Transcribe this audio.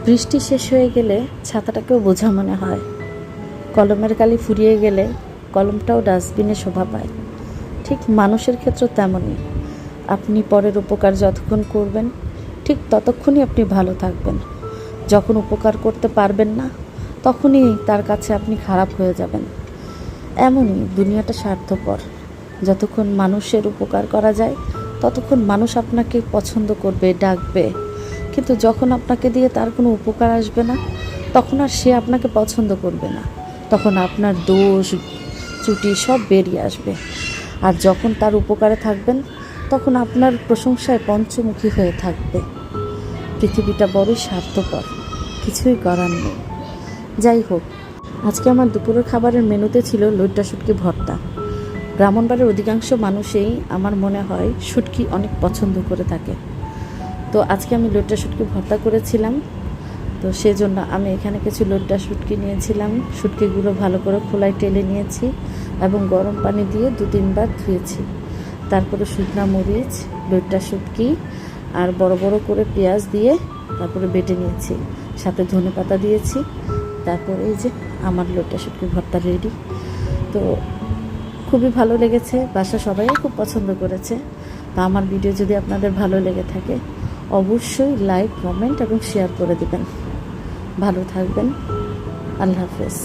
বৃষ্টি শেষ হয়ে গেলে ছাতাটাকেও বোঝা মনে হয়, কলমের কালি ফুরিয়ে গেলে কলমটাও ডাস্টবিনে শোভা পায়। ঠিক মানুষের ক্ষেত্রে তেমনই, আপনি পরের উপকার যতক্ষণ করবেন ঠিক ততক্ষণই আপনি ভালো থাকবেন। যখন উপকার করতে পারবেন না তখনই তার কাছে আপনি খারাপ হয়ে যাবেন। এমনই দুনিয়াটা স্বার্থপর। যতক্ষণ মানুষের উপকার করা যায় ততক্ষণ মানুষ আপনাকে পছন্দ করবে, ডাকবে। কিন্তু যখন আপনাকে দিয়ে তার কোনো উপকার আসবে না তখন আর সে আপনাকে পছন্দ করবে না। তখন আপনার দোষ ত্রুটি সব বেরিয়ে আসবে। আর যখন তার উপকারে থাকবেন তখন আপনার প্রশংসায় পঞ্চমুখী হয়ে থাকবে। পৃথিবীটা বড়ই স্বার্থপর, কিছুই করার নেই। যাই হোক, আজকে আমার দুপুরের খাবারের মেনুতে ছিল লইট্টা শুটকি ভর্তা। ব্রাহ্মণবাড়ির অধিকাংশ মানুষই আমার মনে হয় শুটকি অনেক পছন্দ করে থাকে। তো আজকে আমি লইট্টা শুটকি ভর্তা করেছিলাম। তো সেজন্য আমি এখানে কিছু লইট্টা শুটকি নিয়েছিলাম। শুটকিগুলো ভালো করে খোলায় টেলে নিয়েছি এবং গরম পানি দিয়ে 2-3 বার ধুয়েছি। তারপরে শুকনা মরিচ, লইট্টা শুটকি আর বড় বড় করে পেঁয়াজ দিয়ে তারপরে বেটে নিয়েছি, সাথে ধনেপাতা দিয়েছি। তারপরে এই যে আমার লইট্টা শুটকি ভর্তা রেডি। তো খুবই ভালো লেগেছে, বাসা সবাই খুব পছন্দ করেছে। তো আমার ভিডিও যদি আপনাদের ভালো লেগে থাকে অবশ্যই লাইক, কমেন্ট এবং শেয়ার করে দেবেন। ভালো থাকবেন। আল্লাহ হাফেজ।